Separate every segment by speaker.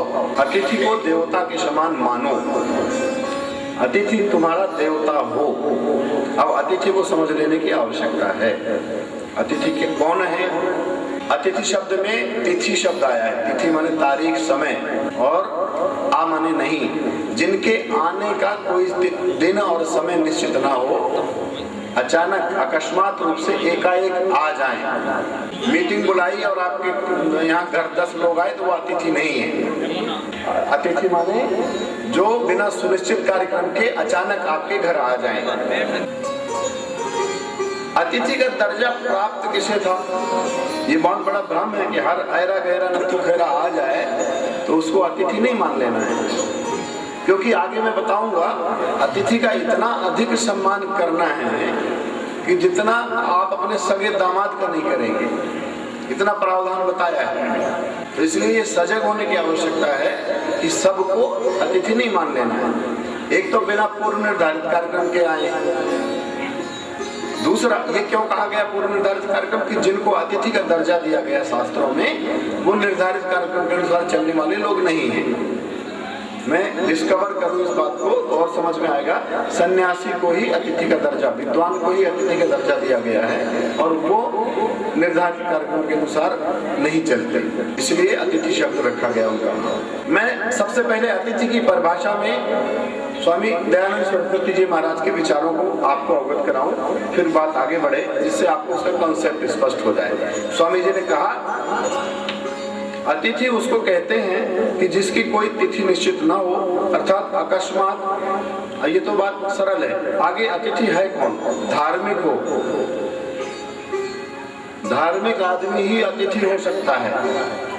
Speaker 1: स्वभाव। अतिथि को देवता के समान मानो, अतिथि तुम्हारा देवता हो। अब अतिथि को समझ लेने की आवश्यकता है। अतिथि के कौन है? अतिथि शब्द में तिथि शब्द आया है। तिथि माने तारीख, समय, और आ माने नहीं। जिनके आने का कोई दिन और समय निश्चित ना हो, अचानक अकस्मात रूप से एकाएक आ जाएं। मीटिंग बुलाई और आपके यहाँ घर 10 लोग आए तो वो अतिथि नहीं है। अतिथि माने जो बिना सुनिश्चित कार्यक्रम के अचानक आपके घर आ जाएं। अतिथि का दर्जा प्राप्त किसे था? ये बहुत बड़ा भ्रम है कि हर ऐरा गहरा नथु खैरा आ जाए तो उसको अतिथि नहीं मान लेना है, क्योंकि आगे मैं बताऊंगा अतिथि का इतना अधिक सम्मान करना है कि जितना आप अपने सगे दामाद का नहीं करेंगे, इतना प्रावधान बताया है। तो इसलिए ये सजग होने की आवश्यकता है कि सबको अतिथि नहीं मान लेना है। एक तो बिना पूर्व निर्धारित कार्यक्रम के आए। दूसरा, ये क्यों कहा गया पूर्व निर्धारित कार्यक्रम? कि जिनको अतिथि का दर्जा दिया गया शास्त्रों में, वो निर्धारित कार्यक्रम के अनुसार चलने वाले लोग नहीं हैं। मैं डिस्कवर करूं इस बात को तो और समझ में आएगा। सन्यासी को ही अतिथि का दर्जा, विद्वान को ही अतिथि का दर्जा दिया गया है और वो निर्धारित कार्यक्रम के अनुसार नहीं चलते, इसलिए अतिथि शब्द रखा गया उनका। मैं सबसे पहले अतिथि की परिभाषा में स्वामी दयानंद सरस्वती जी महाराज के विचारों को आपको अवगत कराऊं, फिर बात आगे बढ़े जिससे आपको उसका कॉन्सेप्ट स्पष्ट हो जाए। स्वामी जी ने कहा, अतिथि उसको कहते हैं कि जिसकी कोई तिथि निश्चित न हो, अर्थात अकस्मात। ये तो बात सरल है। आगे अतिथि है कौन? धार्मिक हो। धार्मिक आदमी ही अतिथि हो सकता है।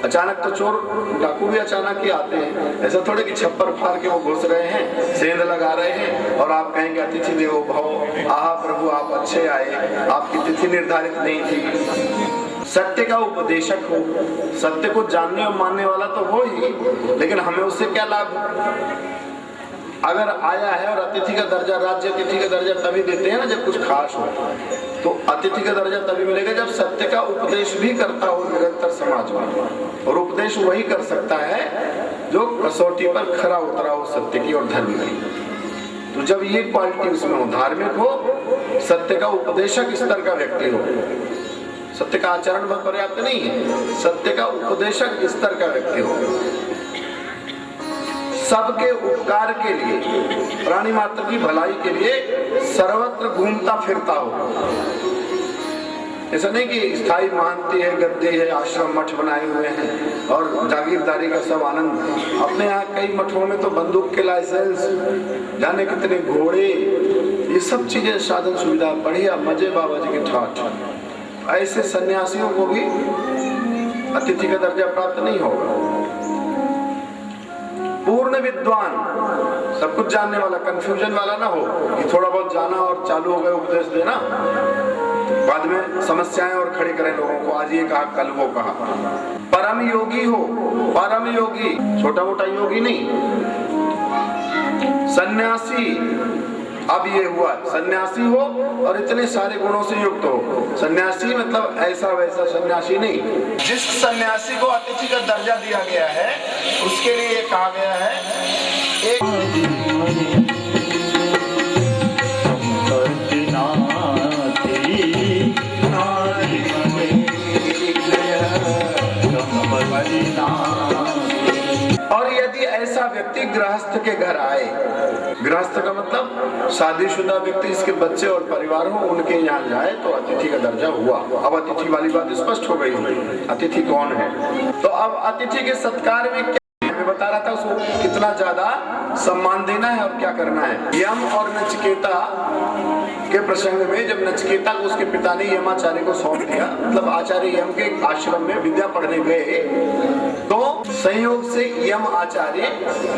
Speaker 1: अचानक तो चोर डाकू भी अचानक ही आते हैं। ऐसा थोड़े कि छप्पर फाड़ के वो घुस रहे हैं, सेंध लगा रहे हैं और आप कहेंगे अतिथि देवो भव, आहा प्रभु आप अच्छे आए, आपकी तिथि निर्धारित नहीं थी। सत्य का उपदेशक हो, सत्य को जानने और मानने वाला तो हो ही, लेकिन हमें उससे क्या लाभ? अगर आया है और अतिथि का दर्जा, राज्य अतिथि का दर्जा तभी देते हैं ना जब कुछ खास हो, तो अतिथि का दर्जा तभी मिलेगा जब सत्य का उपदेश भी करता हो निरंतर समाज में। और उपदेश वही कर सकता है जो कसौटी पर खरा उतरा हो सत्य की और धर्म की। तो जब ये क्वालिटी उसमें हो, धार्मिक हो, सत्य का उपदेशक स्तर का व्यक्ति हो, सत्य का आचरण बहुत पर्याप्त नहीं है, सत्य का उपदेशक स्तर का व्यक्ति हो, सबके उपकार के लिए, प्राणी मात्र की भलाई के लिए सर्वत्र घूमता फिरता हो। ऐसा नहीं कि स्थायी मानती है, गद्दी है, आश्रम मठ बनाए हुए हैं और जागीरदारी का सब आनंद। अपने यहाँ कई मठों में तो बंदूक के लाइसेंस, जाने कितने घोड़े, ये सब चीजें, साधन सुविधा बढ़िया, मजे बाबा जी की ठाठ। ऐसे सन्यासियों को भी अतिथि का दर्जा प्राप्त नहीं होगा। पूर्ण विद्वान, सब कुछ जानने वाला, कंफ्यूजन वाला ना हो कि थोड़ा बहुत जाना और चालू हो गए उपदेश देना, बाद में समस्याएं और खड़ी करें लोगों को, आज ये कहा कल वो कहा। परम योगी हो, परम योगी, छोटा मोटा योगी नहीं। सन्यासी, अब ये हुआ सन्यासी हो और इतने सारे गुणों से युक्त हो। सन्यासी मतलब ऐसा वैसा सन्यासी नहीं। जिस सन्यासी को अतिथि का दर्जा दिया गया है उसके लिए ये कहा गया है, एक और यदि ऐसा व्यक्ति गृहस्थ के घर आए, गृहस्थ का मतलब शादीशुदा व्यक्ति, इसके बच्चे और परिवार हो, उनके यहाँ जाए तो अतिथि का दर्जा हुआ। अब अतिथि वाली बात स्पष्ट हो गई होगी, अतिथि कौन है। तो अब अतिथि के सत्कार में क्या मैं बता रहा था, उसको कितना ज्यादा सम्मान देना है और क्या करना है। यम और नचिकेता के प्रसंग में जब नचिकेता को उसके पिता ने यमाचार्य को सौंप दिया, मतलब आचार्य यम के आश्रम में विद्या पढ़ने गए, तो संयोग से यम आचार्य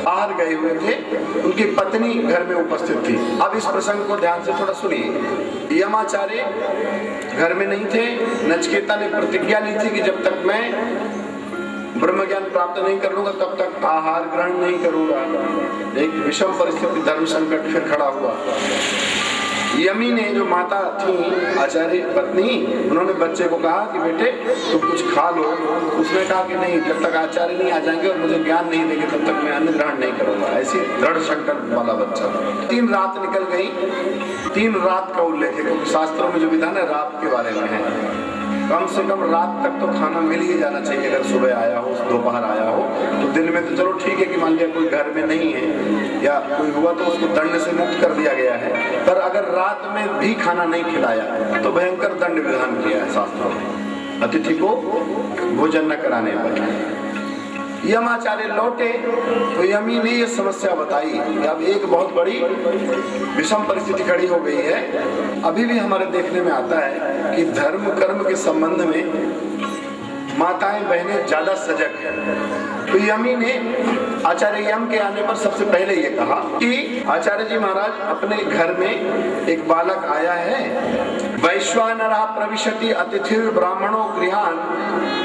Speaker 1: बाहर गए हुए थे, उनकी पत्नी घर में उपस्थित थी। अब इस प्रसंग को ध्यान से थोड़ा सुनिए। यमाचार्य घर में नहीं थे। नचिकेता ने प्रतिज्ञा ली थी कि जब तक मैं ब्रह्म ज्ञान प्राप्त नहीं कर लूंगा तब तक आहार ग्रहण नहीं करूंगा। एक विषम परिस्थिति, धर्म संकट फिर खड़ा हुआ। यमी ने, जो माता थी आचार्य पत्नी, उन्होंने बच्चे को कहा कि बेटे तुम कुछ खा लो। उसने कहा कि नहीं, जब तक आचार्य नहीं आ जाएंगे और मुझे ज्ञान नहीं देंगे तब तक मैं अन्न ग्रहण नहीं करूंगा। ऐसी दृढ़ संकल्प वाला बच्चा। 3 रात निकल गई। 3 रात का उल्लेख है, क्योंकि शास्त्रों में जो विधान है रात के बारे में है। कम से कम रात तक तो खाना मिल ही जाना चाहिए। अगर सुबह आया हो, दोपहर आया हो, तो दिन में तो चलो ठीक है कि मान लिया कोई घर में नहीं है या कोई हुआ तो उसको दंड से मुक्त कर दिया गया है। पर अगर रात में भी खाना नहीं खिलाया तो भयंकर दंड विधान किया है शास्त्रों में, अतिथि को भोजन न कराने पर। यमाचार्य लौटे तो यमी ने ये समस्या बताई कि अब एक बहुत बड़ी विषम परिस्थिति खड़ी हो गई है। अभी भी हमारे देखने में आता है कि धर्म कर्म के संबंध में माताएं बहनें ज्यादा सजग हैं। तो यमी ने आचार्य यम के आने पर सबसे पहले ये कहा कि आचार्य जी महाराज, अपने घर में एक बालक आया है। वैश्वानरा प्रविशति अतिथिर ब्राह्मणो गृहान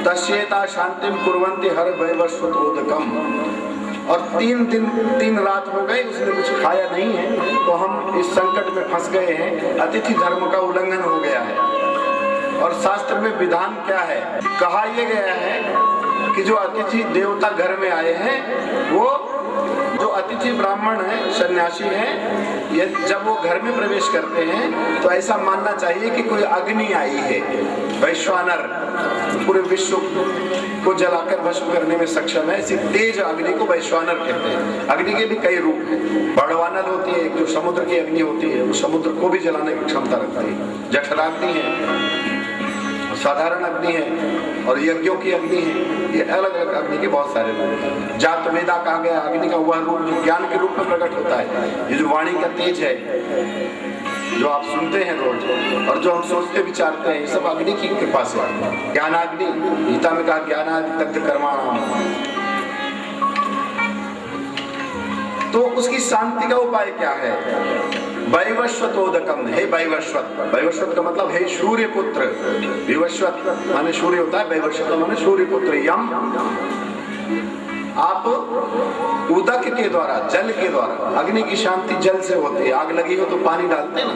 Speaker 1: तस्येता शांतिम कुर्वन्ति हर वैवस्वतोदकम। और 3 रात हो गए, उसने कुछ खाया नहीं है, तो हम इस संकट में फंस गए हैं। अतिथि धर्म का उल्लंघन हो गया है। और शास्त्र में विधान क्या है? कहा यह गया है कि जो अतिथि देवता घर में आए हैं, वो जो अतिथि ब्राह्मण है, सन्यासी है, ये जब वो घर में प्रवेश करते हैं तो ऐसा मानना चाहिए कि कोई अग्नि आई है। वैश्वानर पूरे विश्व को जलाकर भस्म करने में सक्षम है। इसी तेज अग्नि को वैश्वानर कहते हैं। अग्नि के भी कई रूप हैं। बड़वानल होती है, एक जो समुद्र की अग्नि होती है, वो समुद्र को भी जलाने की क्षमता रखती है। जठराग्नि है, साधारण अग्नि है, और यज्ञों की अग्नि है। ये अलग अलग अग्नि के बहुत सारे रूप हैं। जात वेदा कहा गया अग्नि का वह रूप जो ज्ञान के रूप में प्रकट होता है। ये जो वाणी का तेज है, जो आप सुनते हैं रोज और जो हम सोचते विचारते हैं, ये सब अग्नि की कृपा से। ज्ञानाग्नि, गीता में कहा ज्ञानाग्नि दग्ध कर्माणाम। तो उसकी शांति का उपाय क्या है? वैवस्वतोदकम। हे वैवस्वत, वैवस्वत का मतलब है सूर्य पुत्र। विवस्वत माने सूर्य होता है, वैवस्वत माने सूर्य पुत्र। यम, आप उदक के द्वारा, जल के द्वारा, अग्नि की शांति जल से होती है। आग लगी हो तो पानी डालते हैं ना,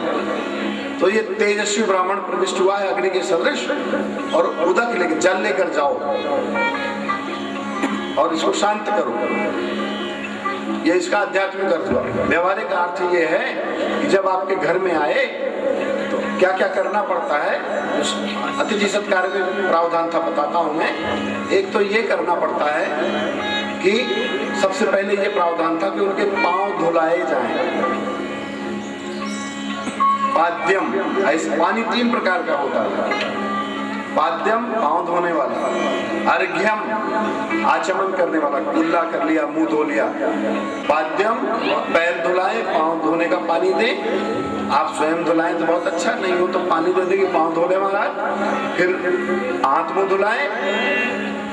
Speaker 1: तो ये तेजस्वी ब्राह्मण प्रविष्ट हुआ है अग्नि के सदृश, और उदक लेकर, जल लेकर जाओ और इसको शांत करो। ये इसका आध्यात्मिक अर्थ हुआ। व्यवहारिक अर्थ ये है कि जब आपके घर में आए तो क्या क्या करना पड़ता है। अतिथि सत्कार में प्रावधान था, बताता हूं मैं। एक तो ये करना पड़ता है कि सबसे पहले ये प्रावधान था कि उनके पांव धुलाए जाएं। पाद्यम, ऐसे पानी 3 प्रकार का होता है। पाद्यम, पांव धोने वाला। अर्घ्यम, आचमन करने वाला, कुल्ला कर लिया, मुंह धो लिया। पाद्यम, पैर धुलाए, पांव धोने का पानी दे। आप स्वयं धुलाएं तो बहुत अच्छा, नहीं हो तो पानी दे देगी, पांव धो ले महाराज। फिर हाथ मुंह धुलाए,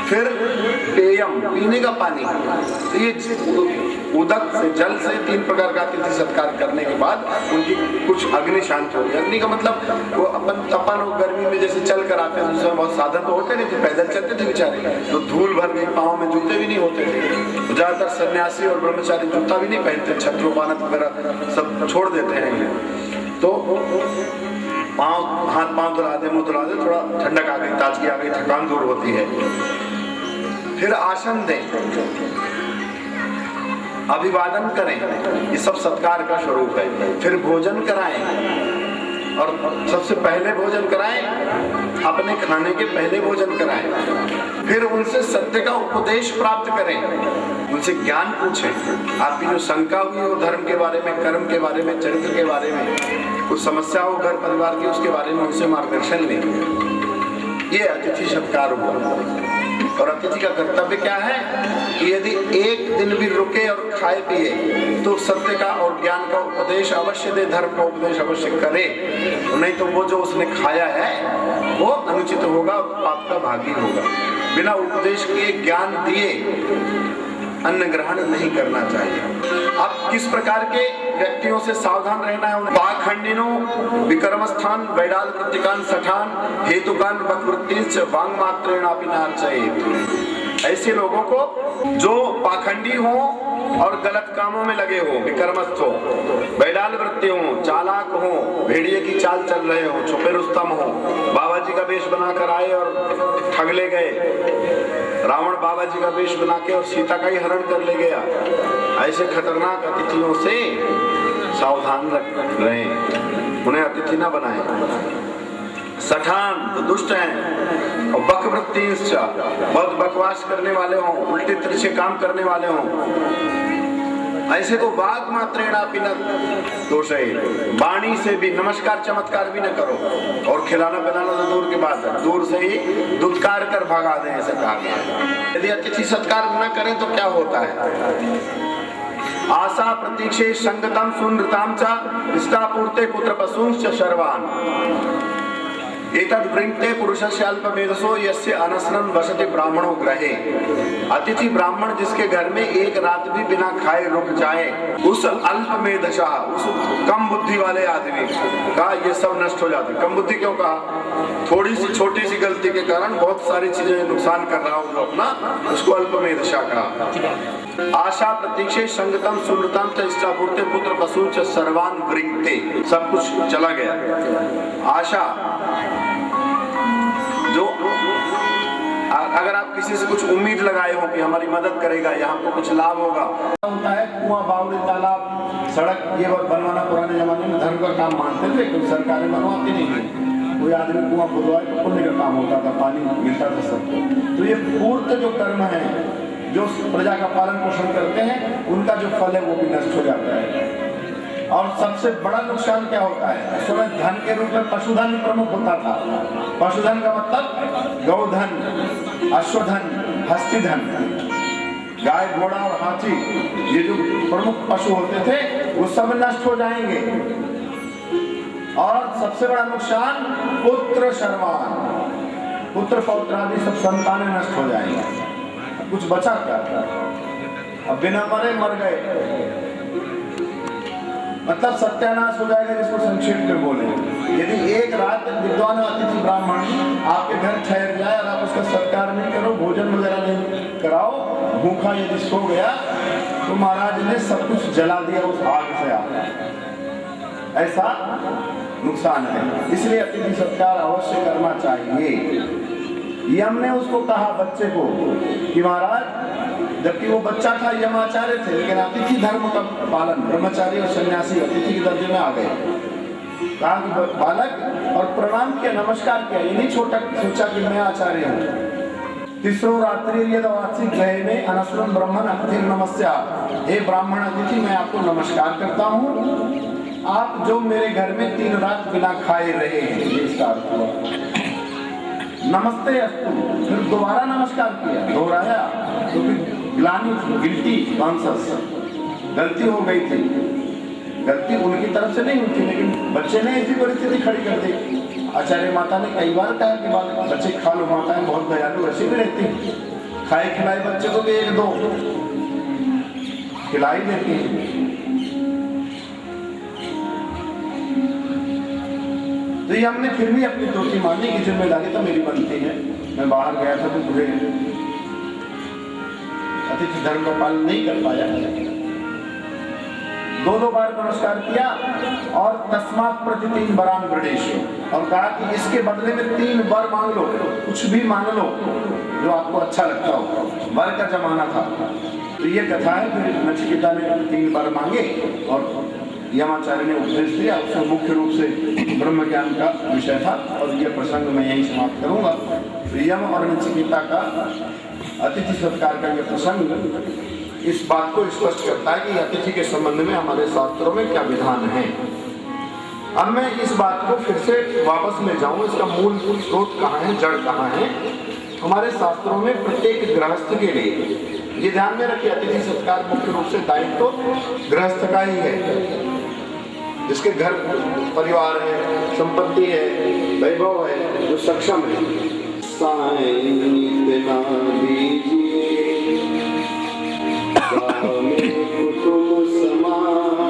Speaker 1: फिर पेयम, पीने का पानी। तो ये उदक से, जल से 3 प्रकार का अतिथि सत्कार करने के बाद उनकी कुछ अग्नि शांत होगी। अग्नि का मतलब वो अपन तपन और गर्मी में जैसे चल कर आते हैं, उसमें बहुत साधन तो होते नहीं थे, पैदल चलते थे बेचारे, तो धूल भर गई, पाँव में जूते भी नहीं होते थे। ज्यादातर सन्यासी और ब्रह्मचारी जूता भी नहीं पहनते, छत्रोपानत वगैरह सब छोड़ देते हैं। तो पाँव, हाथ पाँव धुला दे, मुँह धुला दे, थोड़ा ठंडक आ गई, ताजगी आ गई, थकान दूर होती है। फिर आसन दें, अभिवादन करें, ये सब सत्कार का स्वरूप है। फिर भोजन कराएं, और सबसे पहले भोजन कराएं, अपने खाने के पहले भोजन कराएं। फिर उनसे सत्य का उपदेश प्राप्त करें, उनसे ज्ञान पूछें। आपकी जो शंका हुई हो धर्म के बारे में, कर्म के बारे में, चरित्र के बारे में, कुछ समस्या हो घर परिवार की, उसके बारे में उनसे मार्गदर्शन लें। ये अतिथि सत्कार हुआ। और अतिथि का कर्तव्य क्या है कि यदि एक दिन भी रुके और खाए पिए तो सत्य का और ज्ञान का उपदेश अवश्य दे, धर्म का उपदेश अवश्य करे। नहीं तो वो जो उसने खाया है वो अनुचित होगा और पाप का भागी होगा। बिना उपदेश किए, ज्ञान दिए अन्न ग्रहण नहीं करना चाहिए। अब किस प्रकार के व्यक्तियों से सावधान रहना है? पाखंडिनो विकर्म स्थान वैडाल कृतिकान सठान हेतुकान वक्वृत्तिश्च वांग मात्रेण अपि नार्चयेत्। ऐसे लोगों को जो पाखंडी हो और गलत कामों में लगे हो, विकर्मस्थ हो, बैडाल वृत्ति हो, चालाक हो, भेड़िए की चाल चल रहे हो, छुपे रुस्तम हो, बाबा जी का वेश बनाकर आए और ठग ले गए, रावण बाबा जी का वेश बना के और सीता का ही हरण कर ले गया, ऐसे खतरनाक अतिथियों से सावधान रहे, उन्हें अतिथि ना बनाए। सठान तो दुष्ट हैं, और बकवृत्ति बहुत बकवास करने वाले हों, उल्टे तिरछे काम करने वाले हों, ऐसे को वाग मात्रेणापि न दोषे, वाणी से भी नमस्कार चमत्कार भी न करो, और खिलाना पिलाना तो दूर की बात है, दूर से ही दुत्कार कर भगा दें, ऐसा कहा गया। यदि अतिथि सत्कार न करें तो क्या होता है? आशा प्रतीक्षे संगतम सुनृताम च इष्टापूर्ते पुत्र पशुंश्च शर्वान् एतद् वृंक्ते पुरुषस्य अल्पमेधसो यस्य अनशनं वसति ब्राह्मणो ग्रहे। अतिथि ब्राह्मण जिसके घर में एक रात भी बिना खाए रुक जाए, उस अल्पमेधसा, उस कम बुद्धि वाले आदमी का ये सब नष्ट हो जाता है। कम बुद्धि क्यों कहा? थोड़ी सी छोटी सी गलती के कारण बहुत सारी चीजें नुकसान कर रहा हो जो अपना, उसको अल्पमेधसा कहा। आशा प्रतीक्षे संगतम सुनृतम च इष्टापूर्ते पुत्र पशु च सर्वान् वृंक्ते, सब कुछ चला गया। आशा जो अगर आप किसी से कुछ उम्मीद लगाए हो कि हमारी मदद करेगा या हमको कुछ लाभ होगा, होता है कुआं, बावड़ी, तालाब, सड़क ये बनवाना पुराने जमाने में धर्म का काम मानते थे, कोई सरकारें बनवाती नहीं थी, कोई आदमी कुआं खुदवाए तो पुण्य का काम होता था, पानी मिलता था सबको। तो ये पूर्त जो कर्म है, जो प्रजा का पालन पोषण करते हैं, उनका जो फल है वो भी नष्ट हो जाता है। और सबसे बड़ा नुकसान क्या होता है? उस समय धन के रूप में पशुधन प्रमुख होता था। पशुधन का मतलब गौधन, अश्वधन, हस्तिधन, गाय, घोड़ा और हाथी, ये जो प्रमुख पशु होते थे वो सब नष्ट हो जाएंगे। और सबसे बड़ा नुकसान पुत्र शर्वान, पुत्र पौत्र आदि सब संतानें नष्ट हो जाएंगे। कुछ बचा क्या? अब बिना मरे मर गए, मतलब सत्यानाश हो जाएगा, जिसको संक्षेप में बोले। यदि एक रात विद्वान अतिथि ब्राह्मण आपके घर ठहर जाए और आप उसका सत्कार नहीं करो, भोजन वगैरह नहीं कराओ, भूखा यदि सो गया तो महाराज ने सब कुछ जला दिया उस आग से। आप ऐसा नुकसान है, इसलिए अतिथि सत्कार अवश्य करना चाहिए। यम ने उसको कहा बच्चे को कि महाराज, जबकि वो बच्चा था, यमाचार्य थे, लेकिन अतिथि धर्म का पालन, ब्रह्मचारी और सन्यासी अतिथि के दर्जे में आ गए। कहा कि बालक, और प्रणाम किया, नमस्कार किया, ये नहीं छोटा सोचा कि मैं आचार्य हूँ। तीसरो रात्रि यदवासी गृह में अनशनं ब्राह्मण अतिथि नमस्या, हे ब्राह्मण अतिथि, मैं आपको नमस्कार करता हूँ, आप जो मेरे घर में 3 रात बिना खाए रहे हैं, इसका अर्थ हुआ। नमस्ते अस्तु, फिर दोबारा नमस्कार किया, दोहराया, तो फिर ग्लानि थी, गिल्टी कॉन्शस, गलती हो गई थी। गलती उनकी तरफ से नहीं हुई थी, लेकिन बच्चे ने ऐसी परिस्थिति खड़ी कर दी। आचार्य माता ने कई बार कहा कि बच्चे खा लो, माताएं बहुत दयालु ऐसी भी रहती, खाए खिलाए बच्चे को भी 1-2 खिलाई देती है। तो ये हमने फिर भी अपनी त्रुटि मानी की जिम्मेदारी तो मेरी बनती है। मैं बाहर गया था तो मुझे अतिथि धर्म का पालन नहीं कर पाया, 2 बार नमस्कार किया और तस्मात् प्रति 3 वरान गणेश, और कहा कि इसके बदले में 3 वर मांग लो, कुछ भी मांग लो जो आपको अच्छा लगता हो। वर का जमाना था, तो ये कथा है। फिर नचिकेता ने 3 वर मांगे और यमाचार्य ने उपदेश दिया, उसमें मुख्य रूप से ब्रह्म ज्ञान का विषय था, और यह प्रसंग मैं यहीं समाप्त करूंगा। यम और नचिकेता का अतिथि सत्कार का यह प्रसंग इस बात को स्पष्ट करता है कि अतिथि के संबंध में हमारे शास्त्रों में क्या विधान है। अब मैं इस बात को फिर से वापस ले जाऊं, इसका मूल स्रोत कहाँ है, जड़ कहाँ है। हमारे शास्त्रों में प्रत्येक गृहस्थ के लिए ये ध्यान में रखिए, अतिथि सत्कार मुख्य रूप से दायित्व तो गृहस्थ का ही है, जिसके घर परिवार है, संपत्ति है, वैभव है, जो सक्षम है। कुटुंब समान